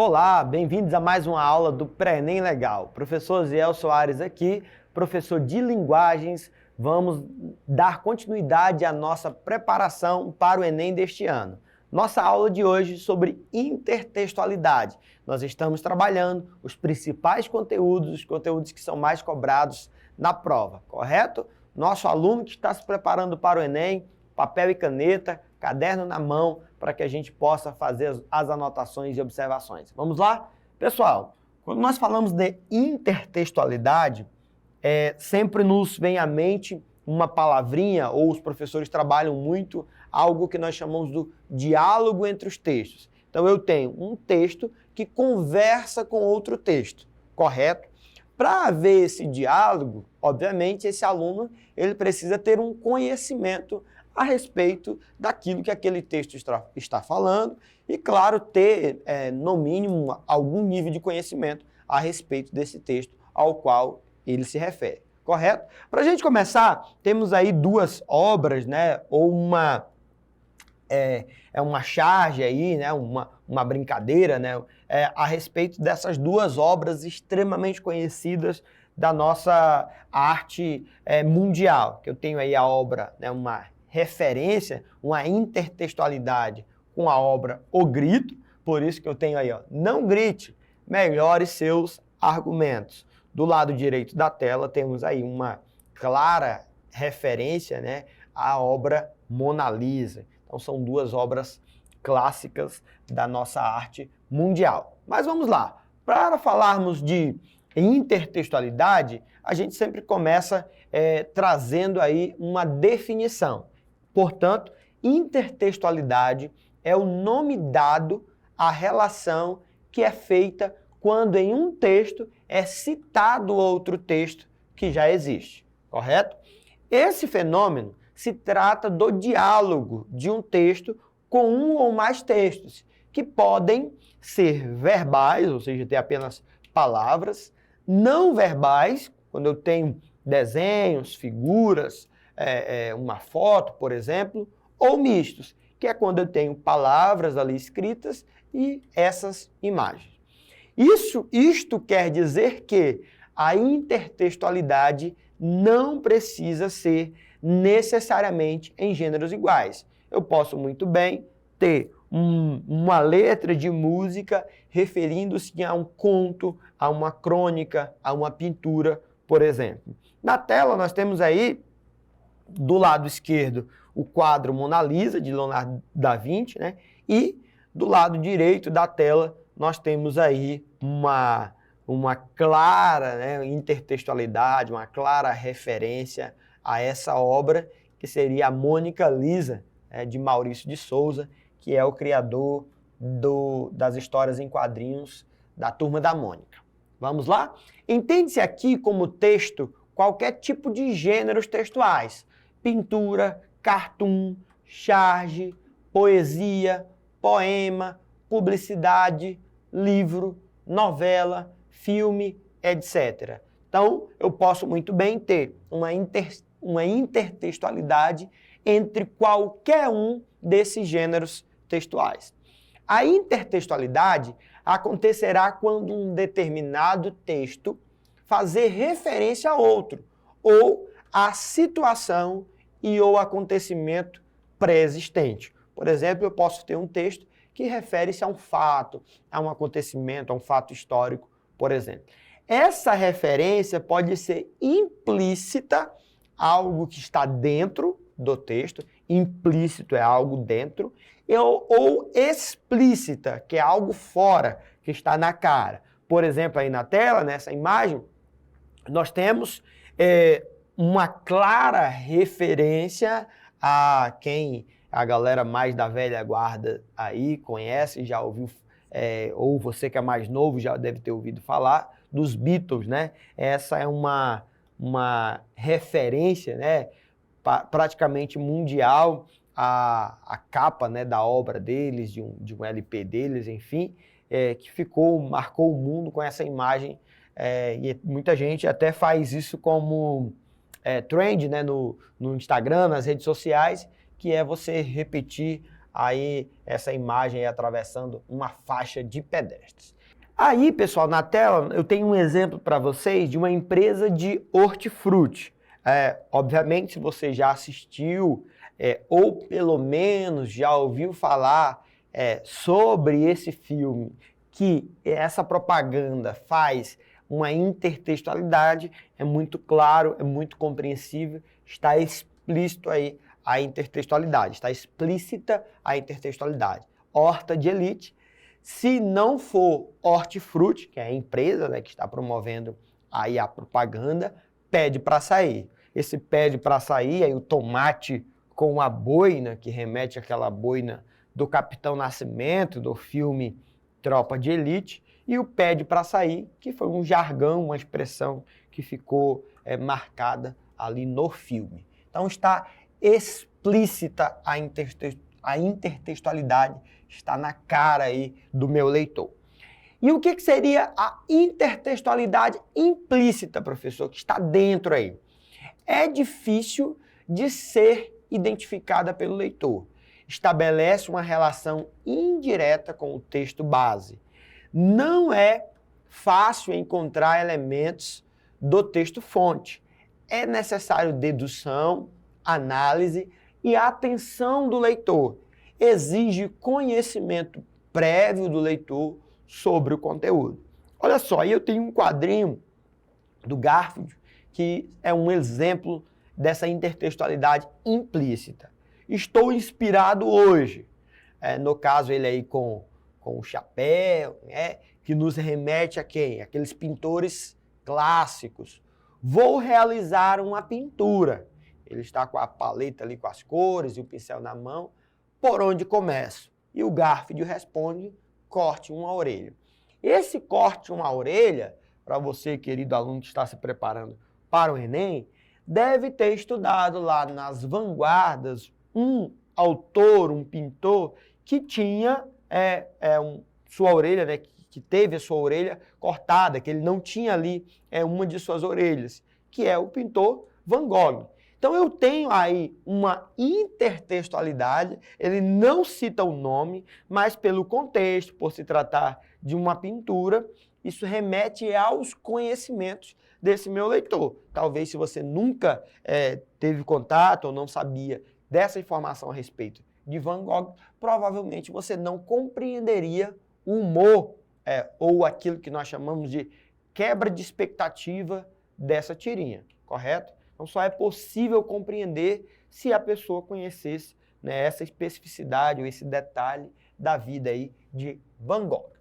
Olá, bem-vindos a mais uma aula do Pré-ENEM Legal. Professor Ziel Soares aqui, professor de linguagens. Vamos dar continuidade à nossa preparação para o Enem deste ano. Nossa aula de hoje sobre intertextualidade. Nós estamos trabalhando os principais conteúdos, os conteúdos que são mais cobrados na prova, correto? Nosso aluno que está se preparando para o Enem, papel e caneta, caderno na mão, para que a gente possa fazer as anotações e observações. Vamos lá? Pessoal, quando nós falamos de intertextualidade, sempre nos vem à mente uma palavrinha, ou os professores trabalham muito, algo que nós chamamos do diálogo entre os textos. Então eu tenho um texto que conversa com outro texto, correto? Para haver esse diálogo, obviamente, esse aluno ele precisa ter um conhecimento a respeito daquilo que aquele texto está falando e, claro, ter, no mínimo, algum nível de conhecimento a respeito desse texto ao qual ele se refere, correto? Para a gente começar, temos aí duas obras, né, ou uma charge aí, né, uma brincadeira, né, a respeito dessas duas obras extremamente conhecidas da nossa arte mundial, que eu tenho aí a obra, né, uma referência, uma intertextualidade com a obra O Grito, por isso que eu tenho aí, ó, não grite, melhore seus argumentos. Do lado direito da tela temos aí uma clara referência, né, à obra Mona Lisa. Então são duas obras clássicas da nossa arte mundial. Mas vamos lá, para falarmos de intertextualidade, a gente sempre começa trazendo aí uma definição. Portanto, intertextualidade é o nome dado à relação que é feita quando em um texto é citado outro texto que já existe, correto? Esse fenômeno se trata do diálogo de um texto com um ou mais textos, que podem ser verbais, ou seja, ter apenas palavras, não verbais, quando eu tenho desenhos, figuras, uma foto, por exemplo, ou mistos, que é quando eu tenho palavras ali escritas e essas imagens. Isto quer dizer que a intertextualidade não precisa ser necessariamente em gêneros iguais. Eu posso muito bem ter uma letra de música referindo-se a um conto, a uma crônica, a uma pintura, por exemplo. Na tela nós temos aí, do lado esquerdo, o quadro Mona Lisa, de Leonardo da Vinci, né? E do lado direito da tela nós temos aí uma clara, né, intertextualidade, uma clara referência a essa obra, que seria a Mônica Lisa, de Maurício de Souza, que é o criador das histórias em quadrinhos da Turma da Mônica. Vamos lá? Entende-se aqui como texto qualquer tipo de gêneros textuais: pintura, cartoon, charge, poesia, poema, publicidade, livro, novela, filme, etc. Então, eu posso muito bem ter uma intertextualidade entre qualquer um desses gêneros textuais. A intertextualidade acontecerá quando um determinado texto fazer referência a outro, ou a situação e ou acontecimento pré-existente. Por exemplo, eu posso ter um texto que refere-se a um fato, a um acontecimento, a um fato histórico, por exemplo. Essa referência pode ser implícita, algo que está dentro do texto, implícito é algo dentro, ou explícita, que é algo fora, que está na cara. Por exemplo, aí na tela, nessa imagem, nós temos uma clara referência a quem a galera mais da velha guarda aí conhece, já ouviu, ou você que é mais novo já deve ter ouvido falar, dos Beatles, né? Essa é uma referência, né, praticamente mundial, a capa, né, da obra deles, de um LP deles, enfim, que marcou o mundo com essa imagem, e muita gente até faz isso como trend, né, no Instagram, nas redes sociais, que é você repetir aí essa imagem aí atravessando uma faixa de pedestres. Aí, pessoal, na tela eu tenho um exemplo para vocês de uma empresa de hortifruti. Obviamente, se você já assistiu ou pelo menos já ouviu falar sobre esse filme, que essa propaganda faz uma intertextualidade, é muito claro, é muito compreensível, está explícito aí a intertextualidade, está explícita a intertextualidade. Horta de elite. Se não for hortifruti, que é a empresa, né, que está promovendo aí a propaganda, pede para sair. Esse pede para sair, aí o tomate com a boina, que remete àquela boina do Capitão Nascimento, do filme Tropa de Elite, e o pede para sair, que foi um jargão, uma expressão que ficou marcada ali no filme. Então está explícita a intertextualidade, está na cara aí do meu leitor. E o que seria a intertextualidade implícita, professor, que está dentro aí? É difícil de ser identificada pelo leitor. Estabelece uma relação indireta com o texto base. Não é fácil encontrar elementos do texto fonte. É necessário dedução, análise e atenção do leitor. Exige conhecimento prévio do leitor sobre o conteúdo. Olha só, aí eu tenho um quadrinho do Garfield que é um exemplo dessa intertextualidade implícita. Estou inspirado hoje. No caso, ele aí com o chapéu, que nos remete a quem? Aqueles pintores clássicos. Vou realizar uma pintura. Ele está com a paleta ali, com as cores e o pincel na mão. Por onde começo? E o Garfield responde, corte uma orelha. Esse corte uma orelha, para você, querido aluno que está se preparando para o Enem, deve ter estudado lá nas vanguardas um autor, um pintor, que tinha sua orelha, né, que teve a sua orelha cortada, que ele não tinha ali uma de suas orelhas, que é o pintor Van Gogh. Então eu tenho aí uma intertextualidade, ele não cita o nome, mas pelo contexto, por se tratar de uma pintura, isso remete aos conhecimentos desse meu leitor. Talvez se você nunca teve contato ou não sabia dessa informação a respeito de Van Gogh, provavelmente você não compreenderia o humor ou aquilo que nós chamamos de quebra de expectativa dessa tirinha, correto? Então só é possível compreender se a pessoa conhecesse, né, essa especificidade ou esse detalhe da vida aí de Van Gogh.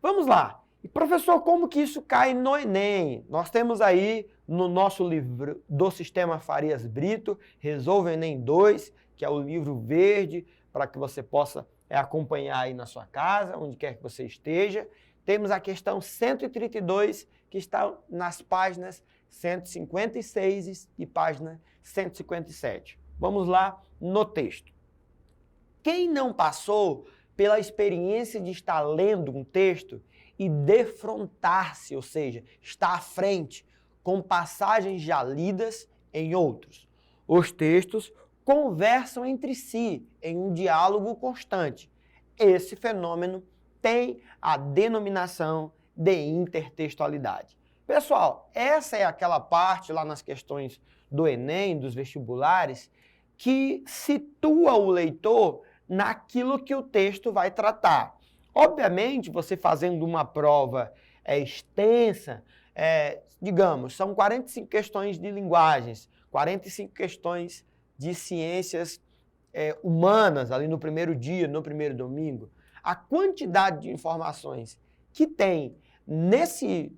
Vamos lá. E professor, como que isso cai no Enem? Nós temos aí no nosso livro do Sistema Farias Brito, Resolva Enem 2, que é o livro verde, para que você possa acompanhar aí na sua casa, onde quer que você esteja. Temos a questão 132, que está nas páginas 156 e página 157. Vamos lá no texto. Quem não passou pela experiência de estar lendo um texto e defrontar-se, ou seja, estar à frente com passagens já lidas em outros? Os textos conversam entre si em um diálogo constante. Esse fenômeno tem a denominação de intertextualidade. Pessoal, essa é aquela parte lá nas questões do Enem, dos vestibulares, que situa o leitor naquilo que o texto vai tratar. Obviamente, você fazendo uma prova extensa, digamos, são 45 questões de linguagens, 45 questões de ciências humanas ali no primeiro dia, no primeiro domingo. A quantidade de informações que tem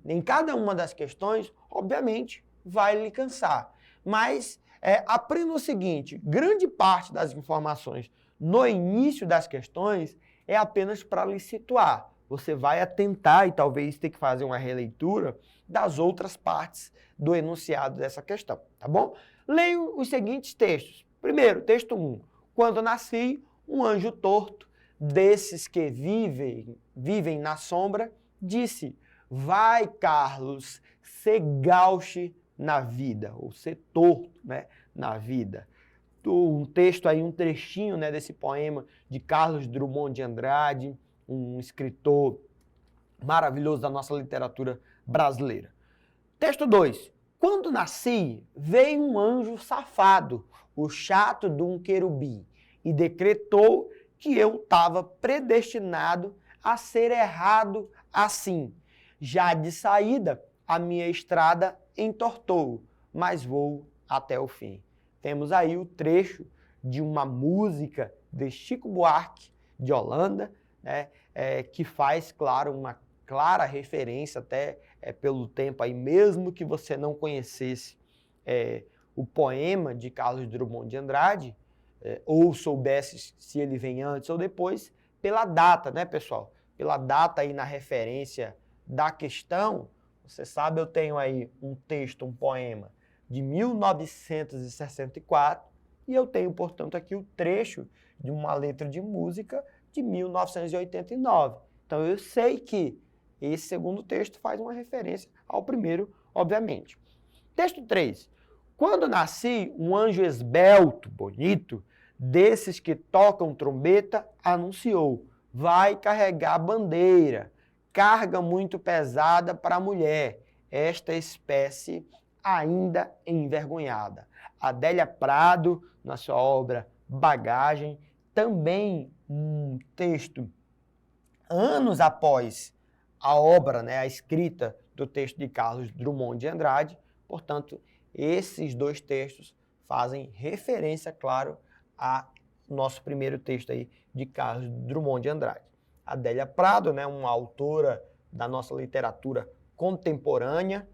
em cada uma das questões, obviamente, vai lhe cansar. Mas aprenda o seguinte, grande parte das informações no início das questões é apenas para lhe situar. Você vai atentar e talvez ter que fazer uma releitura das outras partes do enunciado dessa questão, tá bom? Leio os seguintes textos. Primeiro, texto 1. Quando nasci, um anjo torto, desses que vivem na sombra, disse: vai, Carlos, ser gauche na vida, ou ser torto, né, na vida. um texto aí, um trechinho, né, desse poema de Carlos Drummond de Andrade, um escritor maravilhoso da nossa literatura brasileira. Texto 2. Quando nasci, veio um anjo safado, o chato de um querubim, e decretou que eu estava predestinado a ser errado assim. Já de saída, a minha estrada entortou, mas vou até o fim. Temos aí o trecho de uma música de Chico Buarque, de Holanda, né, que faz, claro, uma clara referência até pelo tempo aí, mesmo que você não conhecesse o poema de Carlos Drummond de Andrade, ou soubesse se ele vem antes ou depois, pela data, né, pessoal? Pela data aí na referência da questão, você sabe, eu tenho aí um texto, um poema de 1964 e eu tenho, portanto, aqui o trecho de uma letra de música de 1989. Então eu sei que esse segundo texto faz uma referência ao primeiro, obviamente. Texto 3. Quando nasci, um anjo esbelto, bonito, desses que tocam trombeta, anunciou: vai carregar bandeira, carga muito pesada para a mulher, esta espécie ainda envergonhada. Adélia Prado, na sua obra Bagagem, também um texto anos após a obra, né, a escrita do texto de Carlos Drummond de Andrade. Portanto, esses dois textos fazem referência, claro, ao nosso primeiro texto aí de Carlos Drummond de Andrade. Adélia Prado, né, uma autora da nossa literatura contemporânea.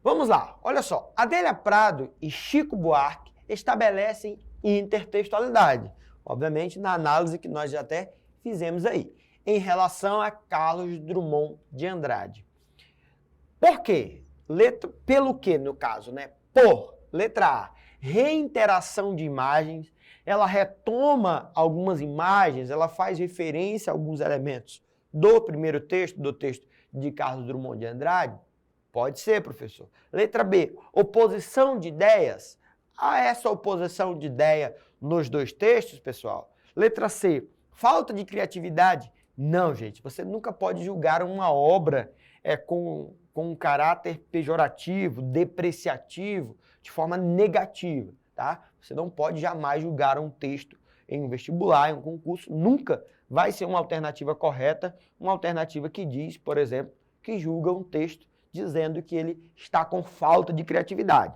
Vamos lá, olha só. Adélia Prado e Chico Buarque estabelecem intertextualidade, obviamente na análise que nós já até fizemos aí, em relação a Carlos Drummond de Andrade. Por quê? Pelo que, no caso, né? Por, letra A, reinteração de imagens, ela retoma algumas imagens, ela faz referência a alguns elementos do primeiro texto, do texto de Carlos Drummond de Andrade? Pode ser, professor. Letra B, oposição de ideias. Há essa oposição de ideia nos dois textos, pessoal? Letra C, falta de criatividade. Não, gente, você nunca pode julgar uma obra com um caráter pejorativo, depreciativo, de forma negativa, tá? Você não pode jamais julgar um texto em um vestibular, em um concurso, nunca vai ser uma alternativa correta, uma alternativa que diz, por exemplo, que julga um texto dizendo que ele está com falta de criatividade.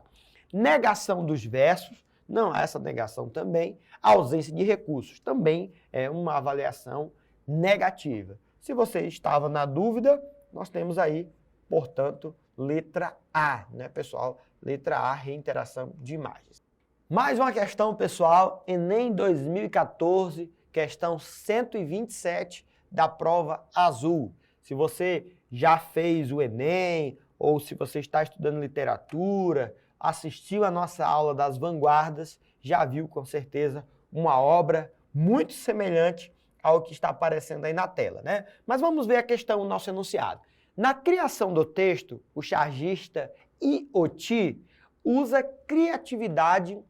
Negação dos versos, não há essa negação também. A ausência de recursos também é uma avaliação negativa. Se você estava na dúvida, nós temos aí, portanto, letra A, né, pessoal? Letra A, reinteração de imagens. Mais uma questão, pessoal, Enem 2014, questão 127 da prova azul. Se você já fez o Enem, ou se você está estudando literatura, assistiu a nossa aula das vanguardas, já viu com certeza uma obra muito semelhante ao que está aparecendo aí na tela, né? Mas vamos ver a questão, o nosso enunciado. Na criação do texto, o chargista Ioti usa criativamente,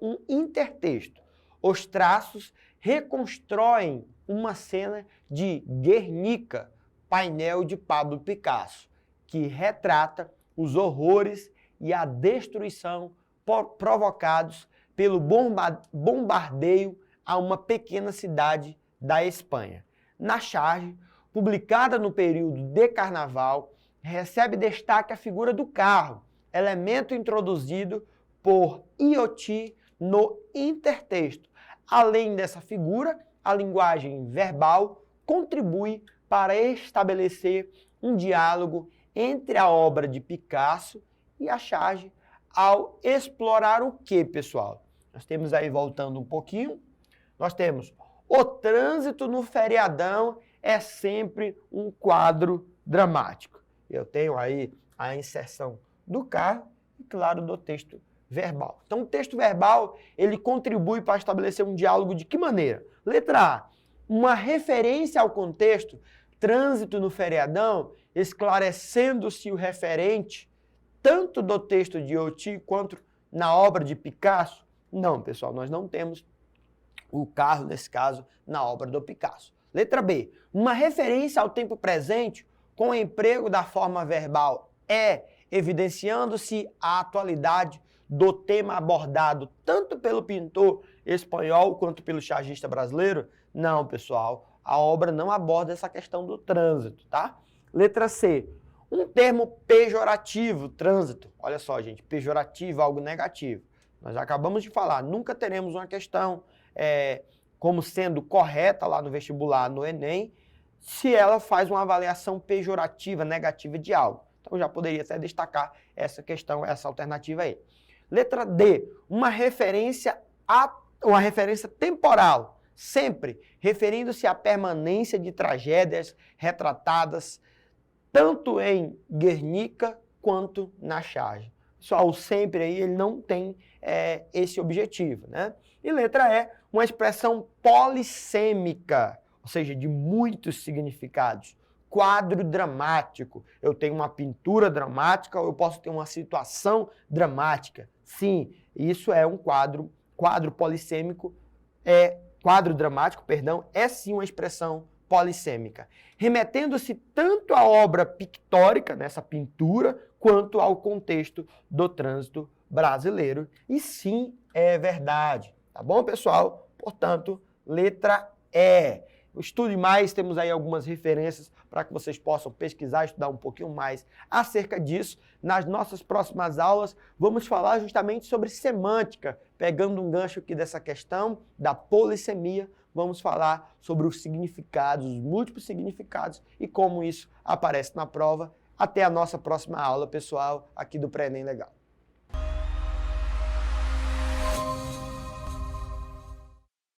um intertexto. Os traços reconstroem uma cena de Guernica, painel de Pablo Picasso, que retrata os horrores e a destruição provocados pelo bombardeio a uma pequena cidade da Espanha. Na charge, publicada no período de Carnaval, recebe destaque a figura do carro, elemento introduzido por Ioti no intertexto. Além dessa figura, a linguagem verbal contribui para estabelecer um diálogo entre a obra de Picasso e a charge ao explorar o que, pessoal? Nós temos aí, voltando um pouquinho, nós temos o trânsito no feriadão é sempre um quadro dramático. Eu tenho aí a inserção do carro e, claro, do texto verbal. Então, o texto verbal, ele contribui para estabelecer um diálogo de que maneira? Letra A, uma referência ao contexto, trânsito no feriadão, esclarecendo-se o referente tanto do texto de Oti quanto na obra de Picasso? Não, pessoal, nós não temos o carro, nesse caso, na obra do Picasso. Letra B. Uma referência ao tempo presente com o emprego da forma verbal evidenciando-se a atualidade do tema abordado tanto pelo pintor espanhol quanto pelo chargista brasileiro? Não, pessoal, a obra não aborda essa questão do trânsito, tá? Letra C. Um termo pejorativo, trânsito. Olha só, gente, pejorativo, algo negativo. Nós acabamos de falar, nunca teremos uma questão como sendo correta lá no vestibular, no Enem, se ela faz uma avaliação pejorativa, negativa de algo. Então já poderia até destacar essa questão, essa alternativa aí. Letra D, uma referência temporal, sempre referindo-se à permanência de tragédias retratadas tanto em Guernica quanto na charge. Pessoal, sempre aí ele não tem esse objetivo, né? E letra E, uma expressão polissêmica, ou seja, de muitos significados. Quadro dramático. Eu tenho uma pintura dramática ou eu posso ter uma situação dramática. Sim, isso é um quadro polissêmico, quadro dramático, perdão, é sim uma expressão polissêmica, remetendo-se tanto à obra pictórica, nessa pintura, quanto ao contexto do trânsito brasileiro. E sim, é verdade. Tá bom, pessoal? Portanto, letra E. Estude mais, temos aí algumas referências para que vocês possam pesquisar, estudar um pouquinho mais acerca disso. Nas nossas próximas aulas, vamos falar justamente sobre semântica, pegando um gancho aqui dessa questão da polissemia, vamos falar sobre os significados, os múltiplos significados e como isso aparece na prova. Até a nossa próxima aula, pessoal, aqui do Pré-ENEM Legal.